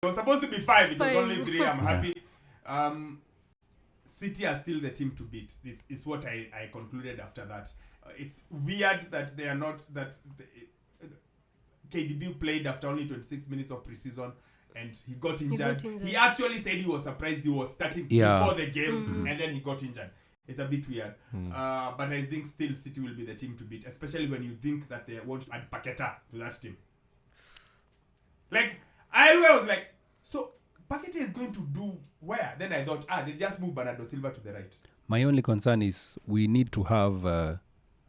It was supposed to be 5. It was only 3. I'm happy. City are still the team to beat. This is what I concluded after that. It's weird that they are not that. KDB played after only 26 minutes of preseason and he got injured. He actually said he was surprised he was starting before the game and then he got injured. It's a bit weird. But I think still City will be the team to beat, especially when you think that they want to add Paqueta to that team. Like, I was like, so Paqueta is going to do where? Then I thought, they just move Bernardo Silva to the right. My only concern is we need to have a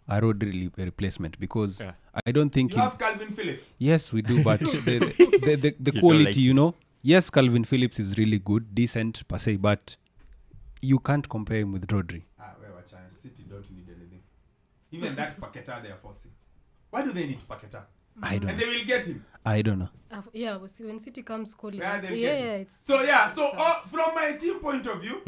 Rodri replacement because I don't think... You have Calvin Phillips. Yes, we do, but the quality, like yes, Calvin Phillips is really good, decent, per se, but you can't compare him with Rodri. City don't need anything. Even that Paqueta they are forcing. Why do they need Paqueta? I don't know. And they will get him. I don't know. We'll see when City comes calling. They'll get him. So from my team point of view,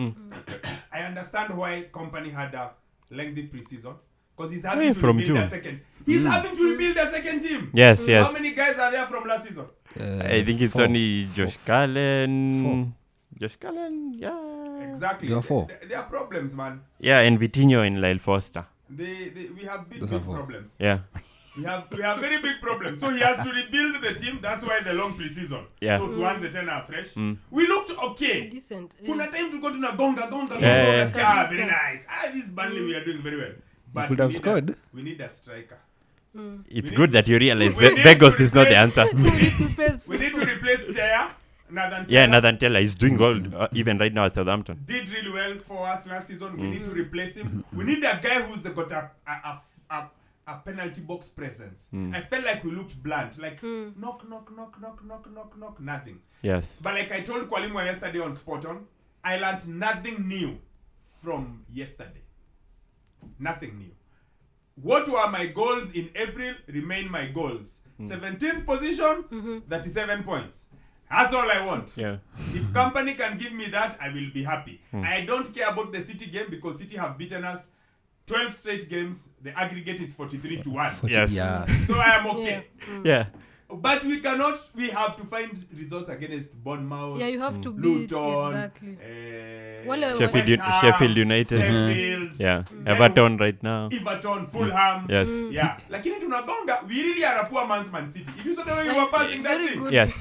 I understand why Company had a lengthy preseason. Because he's having to rebuild a second. He's having to rebuild a second team. Yes. How many guys are there from last season? I think it's 4. only Josh Cullen. 4. Josh Cullen, yeah. Exactly. There are 4. There are problems, man. Yeah, and Vitinho and Lyle Foster. We have big problems. Yeah. We have very big problems. So he has to rebuild the team. That's why the long preseason. Yeah. So to answer 10 are fresh. We looked okay. Decent. Kuna time to go to Nagonga. Very nice. This Burnley we are doing very well. But could have scored. We need a striker. It's good that you realize Begos is not the answer. We need to replace Teya. Nathan Taylor is doing well even right now at Southampton. Did really well for us last season. We need to replace him. We need a guy who's got a penalty box presence. I felt like we looked blunt. Like knock, nothing. Yes. But like I told Kwalimu yesterday on Spot On, I learned nothing new from yesterday. Nothing new. What were my goals in April remain my goals. 17th position, 37 points. That's all I want. Yeah. If Company can give me that, I will be happy. I don't care about the City game because City have beaten us 12 straight games. The aggregate is 43-1. Yes. Yeah. So I am okay. Yeah. But we have to find results against Bournemouth. Yeah, you have to beat Luton, exactly. Sheffield United. Sheffield. Yeah. Everton right now. Everton, Fulham. Yes. Yeah. Lakini tunagonga, we really are a poor man's Man City. If you saw the way we were passing that thing. Good. Yes.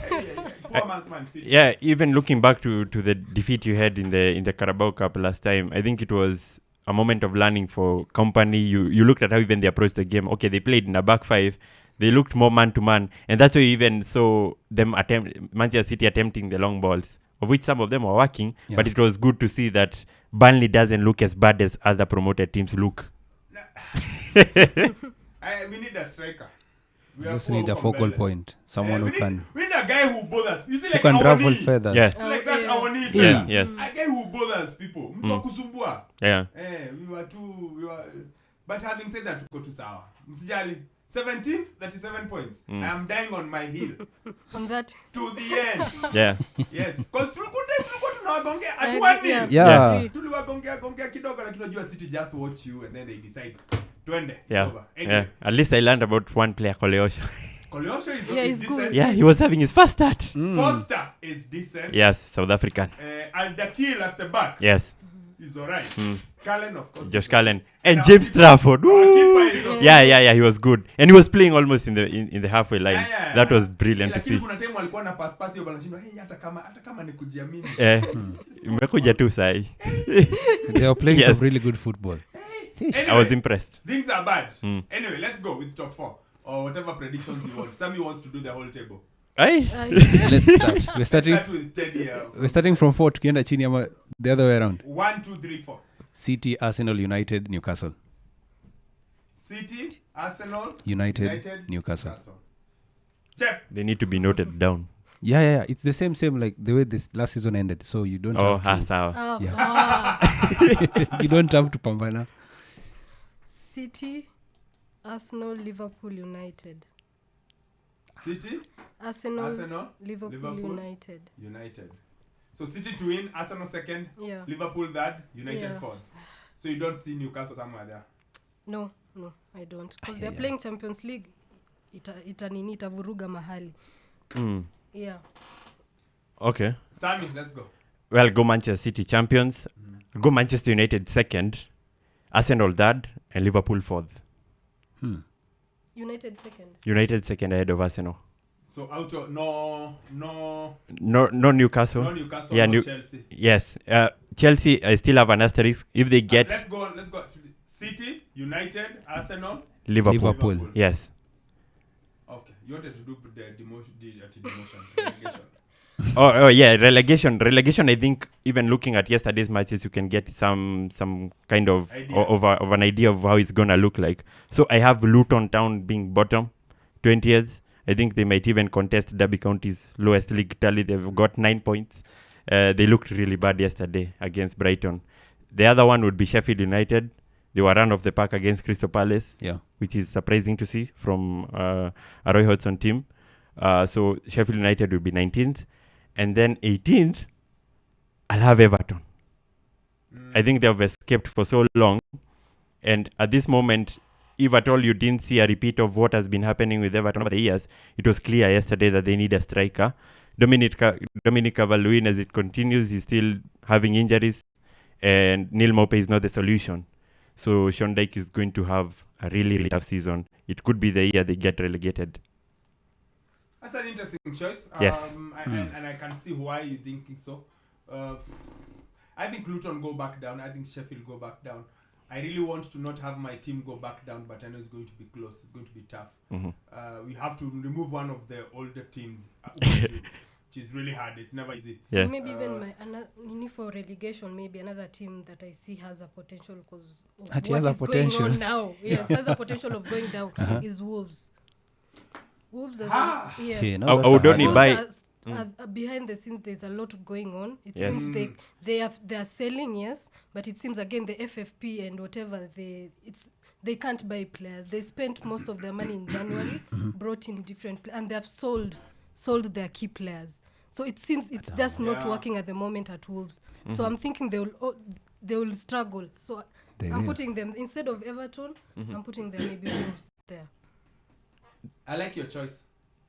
Poor man's Man City. Yeah, even looking back to the defeat you had in the Carabao Cup last time, I think it was a moment of learning for Company. You looked at how even they approached the game. Okay, they played in a back 5. They looked more man-to-man. And that's why you even saw them Manchester City attempting the long balls, of which some of them were working. Yeah. But it was good to see that Burnley doesn't look as bad as other promoted teams look. We need a striker. We just need a focal point. Someone who can... We need a guy who bothers. You see, like who can ruffle feathers. Yes. Like that, our need. Yeah. Yes. A guy who bothers people. Kusumbua. Yeah. We were... But having said that, go to Sawa. Msijali. 17th, 37 points. I am dying on my heel. On that. To the end. Yeah. Yes. Because tulikuwa tunawagongea at 1-0. Yeah. Tuliwagongea kidogo lakini unajua City just watch you and then they decide. Twende. Yeah. It's over. Anyway. Yeah. At least I learned about one player, Koleosho. Koleosho is good. decent. Yeah, he was having his first start. Foster is decent. Yes, South African. Al-Dakil at the back. Yes. He's alright. Cullen, of course. Josh Cullen. And James Trafford. Okay. Yeah, he was good. And he was playing almost in the halfway line. Yeah. That was brilliant to see. Kuna time walikuwa na pass hiyo banashindwa, hata kama ni kujiamini. Imekuja tu sahi. They are playing some really good football. Anyway, I was impressed. Things are bad. Anyway, let's go with top 4 or whatever predictions you want. Sammy wants to do the whole table. Let's start. Let's start with Teddy. We're starting from 4 tukienda chini ama the other way around. 1, 2, 3, 4. City, Arsenal, United, Newcastle. City, Arsenal, United, Newcastle. Chep. They need to be noted down. Yeah. It's the same like the way this last season ended. So you don't have to... sawa. You don't have to pambana. City, Arsenal, Liverpool, United. City, Arsenal, Liverpool, United. So City to win, Arsenal second, Liverpool third, United fourth. So you don't see Newcastle somewhere there? No, I don't. Because they're playing Champions League. Itavuruga mahali. Yeah. Okay. Sammy, let's go. Well, go Manchester City champions. Go Manchester United second. Arsenal third. And Liverpool fourth. United second. United second ahead of Arsenal. So out of no Newcastle. No Newcastle, Yeah, no Chelsea. Yes. Chelsea, I still have an asterisk. If they get Let's go. City, United, Arsenal, Liverpool. Yes. Okay, you wanted to do the demotion, relegation. Oh yeah, relegation. I think even looking at yesterday's matches, you can get some kind of of an idea of how it's gonna look like. So I have Luton Town being bottom, 20th. I think they might even contest Derby County's lowest league tally. They've got 9 points. They looked really bad yesterday against Brighton. The other one would be Sheffield United. They were run off the park against Crystal Palace, which is surprising to see from a Roy Hodgson team. So Sheffield United will be 19th. And then 18th, I'll have Everton. I think they've escaped for so long. And at this moment, if at all you didn't see a repeat of what has been happening with Everton over the years, it was clear yesterday that they need a striker. Dominic Calvert-Lewin, as it continues, is still having injuries. And Neil Maupay is not the solution. So Sean Dyche is going to have a really, really tough season. It could be the year they get relegated. That's an interesting choice. Yes. And I can see why you're thinking so. I think Luton go back down. I think Sheffield go back down. I really want to not have my team go back down, but I know it's going to be close. It's going to be tough. We have to remove one of the older teams, which is really hard. It's never easy. Yeah. Maybe even for relegation, maybe another team that I see has a potential because of what is going on now. Yes, has a potential of going down is Wolves. Wolves are yes. I would only buy. Behind the scenes, there's a lot going on. It seems they are selling, yes, but it seems again the FFP and whatever they can't buy players. They spent most of their money in January, brought in different and they have sold their key players. So it seems it's just not working at the moment at Wolves. So I'm thinking they will struggle. So I'm putting them instead of Everton. I'm putting them maybe Wolves there. I like your choice.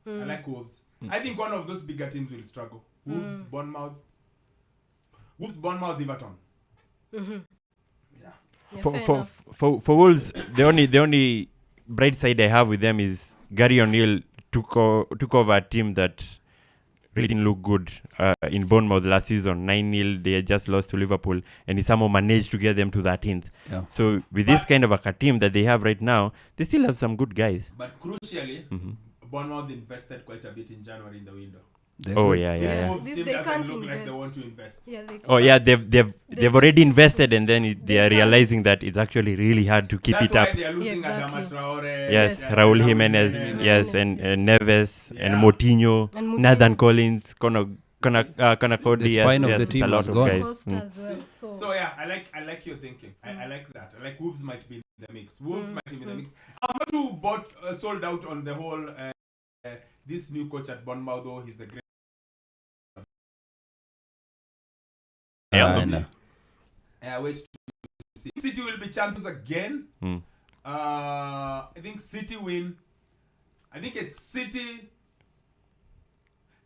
I like Wolves. I think one of those bigger teams will struggle. Wolves, Bournemouth, Everton. For Wolves, the only bright side I have with them is Gary O'Neill took over a team that really didn't look good in Bournemouth last season. 9-0, they had just lost to Liverpool, and he somehow managed to get them to 13th. Yeah. So with this kind of a team that they have right now, they still have some good guys. But crucially, Bournemouth invested quite a bit in January in the window. This Wolves team doesn't look like they want to invest. They've already invested, and then they are realizing that it's actually really hard to keep it up. That's why they are losing Adama Traore. Yes, Raul Jimenez. Yes, and Neves and Moutinho, Nathan Collins, Connor Cody. The spine of the team was gone. So yeah, I like your thinking. I like that. I like Wolves might be in the mix. I'm not too sold out on the whole. This new coach at Bournemouth, though, he's the great. Wait to see. City will be champions again. I think City win. I think it's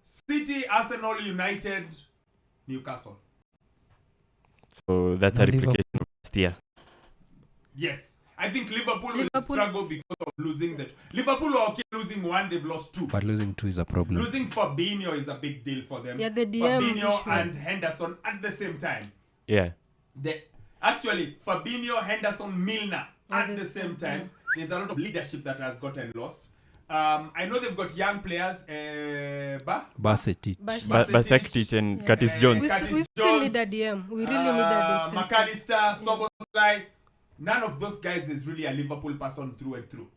City, Arsenal, United, Newcastle. So that's a replication of last year. Yes. I think Liverpool will struggle because of losing that. Liverpool are okay losing one, they've lost two. But losing two is a problem. Losing Fabinho is a big deal for them. Yeah, the DM Fabinho and Henderson at the same time. Yeah. Actually, Fabinho, Henderson, Milner at the same time. There's a lot of leadership that has gotten lost. I know they've got young players. Basetic and Curtis Jones. We still need a DM. We really need a defense. McAllister, Szoboszlai. None of those guys is really a Liverpool person through and through.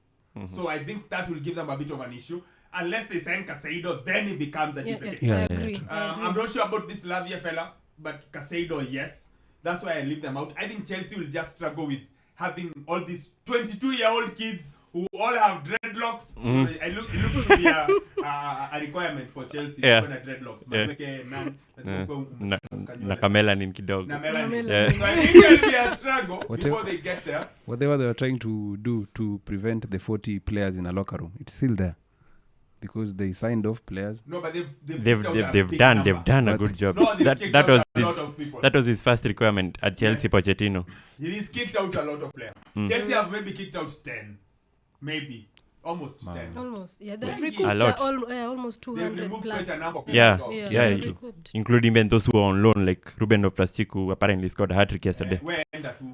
So I think that will give them a bit of an issue. Unless they sign Casado, then it becomes a different case. I agree. I'm not sure about this Lavia fella, but Casado, yes. That's why I leave them out. I think Chelsea will just struggle with having all these 22-year-old kids who all have dreadlocks. It looks to be a requirement for Chelsea to go dreadlocks. Nakamelanin kidogo. So I think it will be a struggle before they get there. Whatever they were trying to do to prevent the 40 players in a locker room, it's still there. because they signed off players. No, but they've done a good job. No, That was his first requirement at Chelsea. Pochettino. He's kicked out a lot of players. Chelsea have maybe kicked out 10, maybe almost 10. Almost, yeah. They've A recouped lot. Almost They've 200 removed plus. quite a number of Yeah. players. Yeah, they've it- recouped. Including even those who were on loan, like Ruben Loftus-Cheek, who apparently scored a hat-trick yesterday. Where enter to?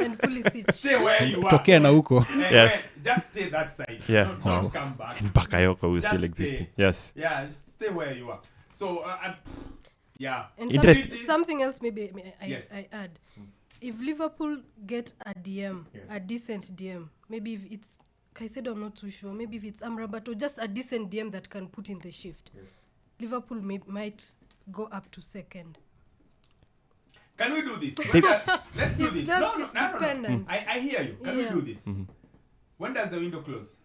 And Pulisic. Stay where you are. Tokea na huko. Just stay that side. Yeah. Don't come back. And Bakayoko, who Just still stay. existing. Yes. Yeah, stay where you are. So, yeah. And Interesting. something else maybe Yes. I add. If Liverpool get a DM, a decent DM, maybe if it's Caicedo, I'm not too sure. Maybe if it's Amrabat or just a decent DM that can put in the shift, Liverpool might go up to second. Can we do this? Let's do this. No. Dependent. I hear you. Can we Yeah. do this? When does the window close?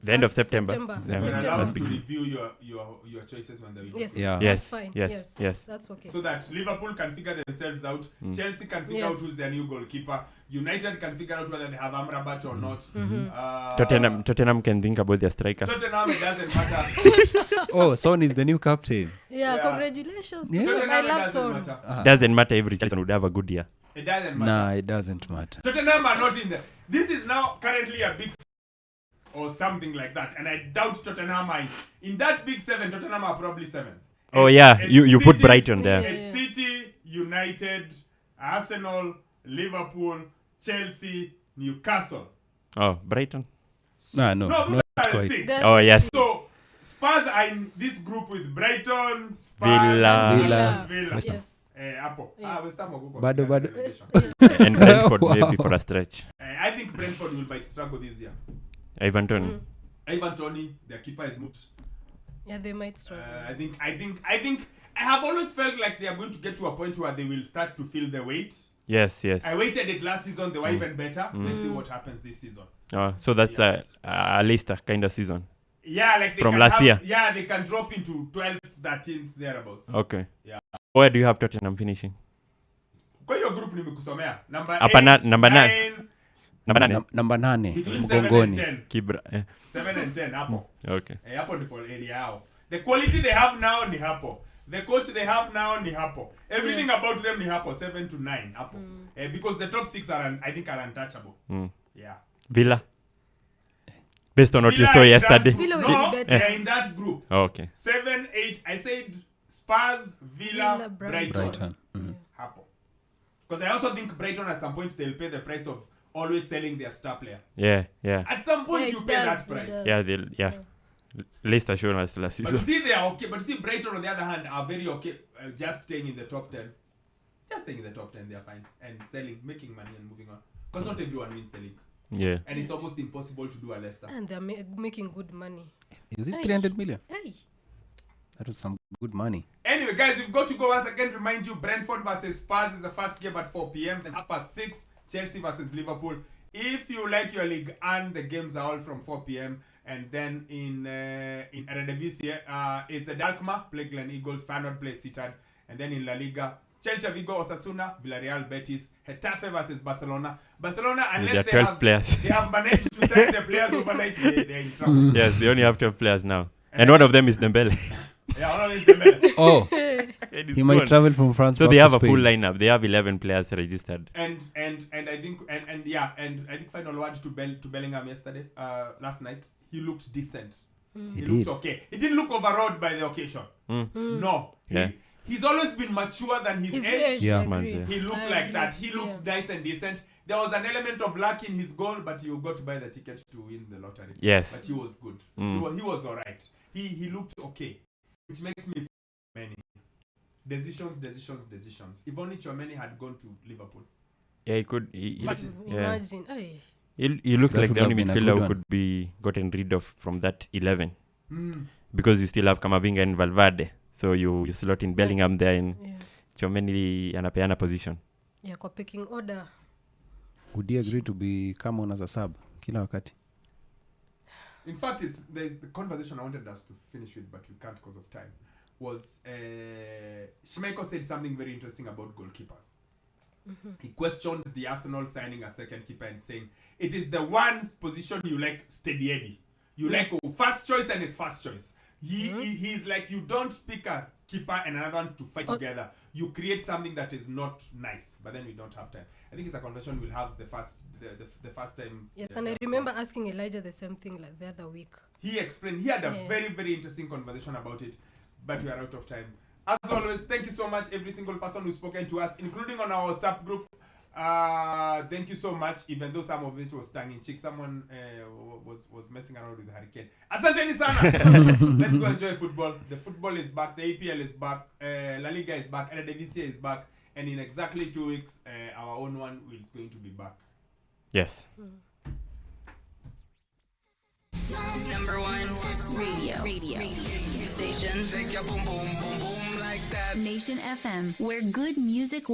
The end of First September. September. You're September. allowed to review your choices when the window Yes. closes. Yeah. That's Yes, fine. yes. That's okay. So that Liverpool can figure themselves out, Chelsea can figure out Yes. who's their new goalkeeper, United can figure out whether they have Amrabat or not. Tottenham can think about their striker. Tottenham, it doesn't matter. Oh, Son is the new captain. Yeah, Yeah. congratulations. Yeah. to Son. I Tottenham, it love doesn't Son. matter. Doesn't matter, every Chelsea would have a good year. It doesn't matter. Nah, it doesn't matter. Tottenham are not in there. This is now currently a big or something like that, and I doubt Tottenham are in that big 7. Tottenham are probably 7. Oh yeah, It's you put City- Brighton there. Yeah. It's City, United, Arsenal, Liverpool, Chelsea, Newcastle. Oh, Brighton. No, No, not those are quite. 6. That's Oh yes. So Spurs are in this group with Brighton, Spurs, Villa. Villa. Yes. Apple. Yes. West Ham will go Bado. relegation. And Brentford Wow. maybe for a stretch. I think Brentford might struggle this year. Ivan Toney. Ivan Toney, their keeper is moved. Yeah, they might struggle. I think I have always felt like they are going to get to a point where they will start to feel the weight. Yes. I waited it last season; they were even better. Let's see what happens this season. So that's a Leicester kind of season. Yeah, like they From can last year. Yeah, they can drop into 12th, 13th thereabouts. Okay. Yeah. Where do you have Tottenham finishing? Kwa hiyo group nimekusomea. Number Hapa 8, number 9. 9, Number 9. Namba 8 between 7 and mgongoni. 10. Kibra. 7 and 10 hapo. Okay. Hapo ndipo area yao. The quality they have now ni hapo. The coach they have now ni hapo. Everything about them ni hapo 7 to 9 hapo. Because the top 6 are I think are untouchable. Yeah. Villa. Based on what you Villa saw in yesterday. that group. Villa will No, be better. they're in that group. Oh, okay. 7, 8. I said Spurs, Villa, Villa, Brighton. Brighton. Hapo. Because I also think Brighton at some point they'll pay the price of always selling their star player. Yeah. At some point Yeah, you it pay does, that it price. does. Yeah. Leicester showed us last But you season. see they are okay. But you see Brighton on the other hand are very okay just staying in the top 10. Just staying in the top 10 they're fine. And selling, making money and moving on. Because not everyone wins the league. Yeah. And it's almost impossible to do a Leicester. And they're making good money. Is it Hey. 300 million? Hey. That was some good money. Anyway, guys, we've got to go once again. Remind you, Brentford versus Spurs is the first game at 4 p.m. Then 6:30, Chelsea versus Liverpool. If you like your league, and the games are all from 4 p.m. And then in Eredivisie, it's the Dalkma play Glen Eagles, Feyenoord play Sittard. And then in La Liga, Celta Vigo, Osasuna, Villarreal, Betis, Getafe versus Barcelona. Barcelona, Their unless 12 players. they have managed to sign the players overnight, they're in trouble. Yes, they only have 12 players now. And one of them is Dembele. Yeah, all of this is the Oh, And he's he might gone. travel from France. So back they to have a full Spain. lineup. They have 11 players registered. And I think I think final word to Bellingham yesterday, last night. He looked decent. He He looked did. okay. He didn't look overawed by the occasion. No. Yeah. He's always been mature than his His age. age, Yeah, I man, agree. yeah. He looked I like agree. that. He looked Yeah. nice and decent. There was an element of luck in his goal, but you got to buy the ticket to win the lottery. Yes. But he was good. He was alright. He looked okay. Which makes me feel many. Decisions. If only Tchouameni had gone to Liverpool. Yeah, he could. Imagine. Imagine. Ay. He looked That like would the only have been a midfielder good who one. could be gotten rid of from that 11. Because you still have Camavinga and Valverde. So you slot in Bellingham there and Yeah. Tchouameni anapeana position. Yeah, kwa picking order. Would you agree to become on as a sub kila wakati? In fact, there's the conversation I wanted us to finish with, but we can't because of time. Was Schmeichel said something very interesting about goalkeepers. He questioned the Arsenal signing a second keeper and saying it is the one position you like steady Eddie. You Yes. like first choice and his first choice. He's like, you don't pick a keeper and another one to fight together. You create something that is not nice, but then we don't have time. I think it's a conversation we'll have the first time. Yes, and I remember asking Elijah the same thing like the other week. He explained. He had a very, very interesting conversation about it, but we are out of time. As always, thank you so much, every single person who's spoken to us, including on our WhatsApp group. Thank you so much, even though some of it was tongue-in-cheek. Someone was messing around with Hurricane. Asanteni sana. Let's go enjoy football. The football is back. The APL is back. La Liga is back. Eredivisie is back. And in exactly 2 weeks, our own one is going to be back. Yes. Number 1 radio station. Shake your boom boom boom boom like that. Nation FM, where good music